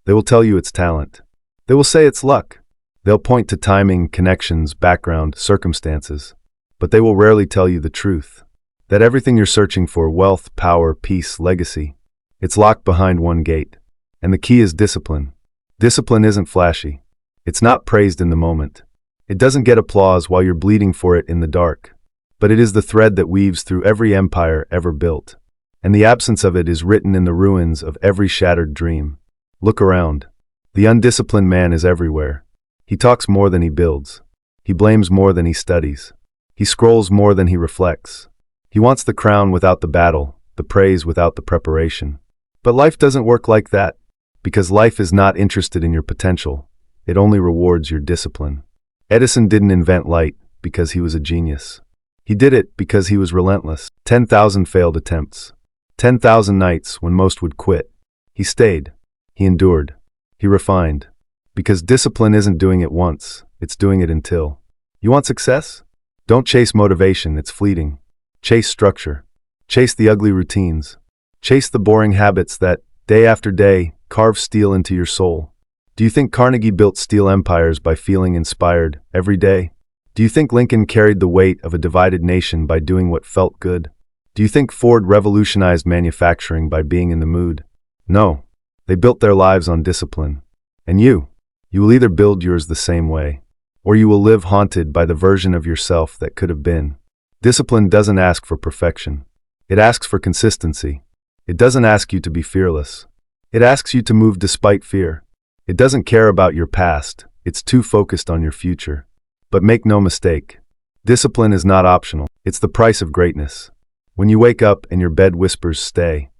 They will tell you it's talent. They will say it's luck. They'll point to timing, connections, background, circumstances. But they will rarely tell you the truth. That everything you're searching for, wealth, power, peace, legacy, it's locked behind one gate. And the key is discipline. Discipline isn't flashy. It's not praised in the moment. It doesn't get applause while you're bleeding for it in the dark. But it is the thread that weaves through every empire ever built. And the absence of it is written in the ruins of every shattered dream. Look around. The undisciplined man is everywhere. He talks more than he builds. He blames more than he studies. He scrolls more than he reflects. He wants the crown without the battle, the praise without the preparation. But life doesn't work like that, because life is not interested in your potential. It only rewards your discipline. Edison didn't invent light because he was a genius. He did it because he was relentless. 10,000 failed attempts. 10,000 nights when most would quit. He stayed. He endured. He refined. Because discipline isn't doing it once, it's doing it until. You want success? Don't chase motivation, it's fleeting. Chase structure. Chase the ugly routines. Chase the boring habits that, day after day, carve steel into your soul. Do you think Carnegie built steel empires by feeling inspired every day? Do you think Lincoln carried the weight of a divided nation by doing what felt good? Do you think Ford revolutionized manufacturing by being in the mood? No. They built their lives on discipline. And you will either build yours the same way, or you will live haunted by the version of yourself that could have been. Discipline doesn't ask for perfection. It asks for consistency. It doesn't ask you to be fearless. It asks you to move despite fear. It doesn't care about your past. It's too focused on your future. But make no mistake, discipline is not optional. It's the price of greatness. When you wake up and your bed whispers stay,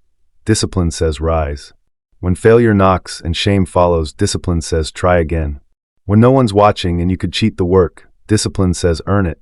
discipline says rise. When failure knocks and shame follows, discipline says try again. When no one's watching and you could cheat the work, discipline says earn it.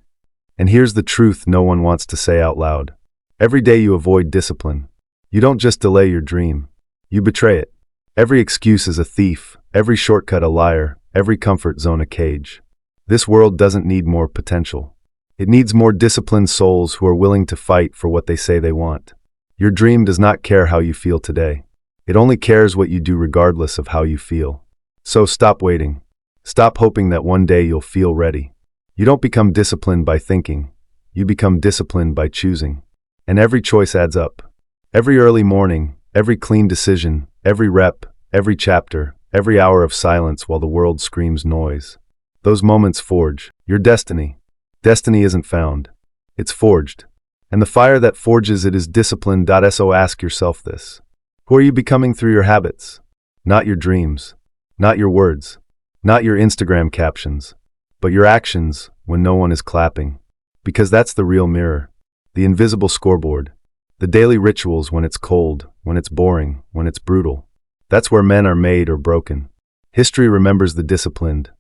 And here's the truth no one wants to say out loud. Every day you avoid discipline. You don't just delay your dream. You betray it. Every excuse is a thief, every shortcut a liar, every comfort zone a cage. This world doesn't need more potential. It needs more disciplined souls who are willing to fight for what they say they want. Your dream does not care how you feel today. It only cares what you do regardless of how you feel. So stop waiting. Stop hoping that one day you'll feel ready. You don't become disciplined by thinking. You become disciplined by choosing. And every choice adds up. Every early morning, every clean decision, every rep, every chapter, every hour of silence while the world screams noise. Those moments forge your destiny. Destiny isn't found. It's forged. And the fire that forges it is discipline. So ask yourself this. Who are you becoming through your habits? Not your dreams. Not your words. Not your Instagram captions. But your actions when no one is clapping. Because that's the real mirror. The invisible scoreboard. The daily rituals when it's cold, when it's boring, when it's brutal. That's where men are made or broken. History remembers the disciplined.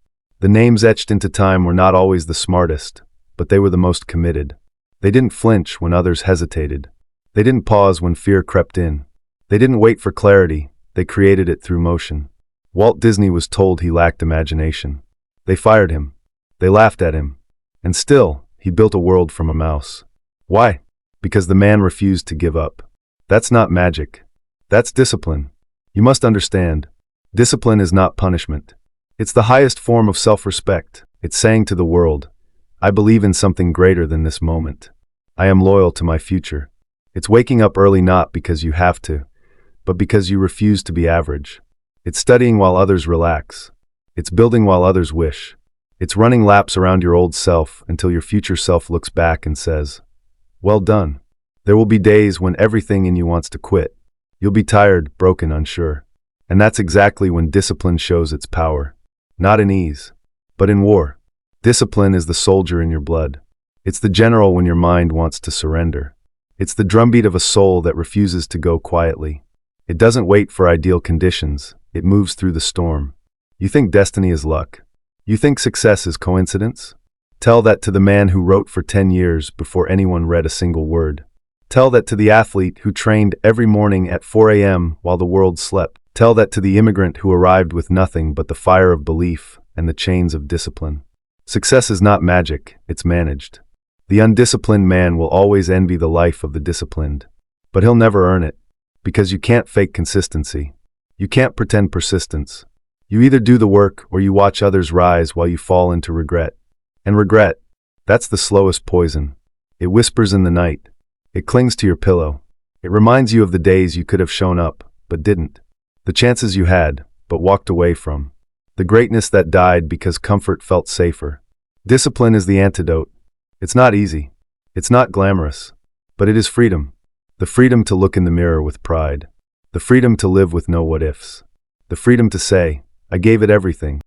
The names etched into time were not always the smartest, but they were the most committed. They didn't flinch when others hesitated. They didn't pause when fear crept in. They didn't wait for clarity. They created it through motion. Walt Disney was told he lacked imagination. They fired him. They laughed at him. And still, he built a world from a mouse. Why? Because the man refused to give up. That's not magic. That's discipline. You must understand, discipline is not punishment. It's the highest form of self-respect. It's saying to the world, I believe in something greater than this moment. I am loyal to my future. It's waking up early not because you have to, but because you refuse to be average. It's studying while others relax. It's building while others wish. It's running laps around your old self until your future self looks back and says, well done. There will be days when everything in you wants to quit. You'll be tired, broken, unsure. And that's exactly when discipline shows its power. Not in ease, but in war. Discipline is the soldier in your blood. It's the general when your mind wants to surrender. It's the drumbeat of a soul that refuses to go quietly. It doesn't wait for ideal conditions. It moves through the storm. You think destiny is luck? You think success is coincidence? Tell that to the man who wrote for 10 years before anyone read a single word. Tell that to the athlete who trained every morning at 4 a.m. while the world slept. Tell that to the immigrant who arrived with nothing but the fire of belief and the chains of discipline. Success is not magic, it's managed. The undisciplined man will always envy the life of the disciplined. But he'll never earn it. Because you can't fake consistency. You can't pretend persistence. You either do the work or you watch others rise while you fall into regret. And regret, that's the slowest poison. It whispers in the night. It clings to your pillow. It reminds you of the days you could have shown up, but didn't. The chances you had, but walked away from. The greatness that died because comfort felt safer. Discipline is the antidote. It's not easy. It's not glamorous. But it is freedom. The freedom to look in the mirror with pride. The freedom to live with no what-ifs. The freedom to say, I gave it everything.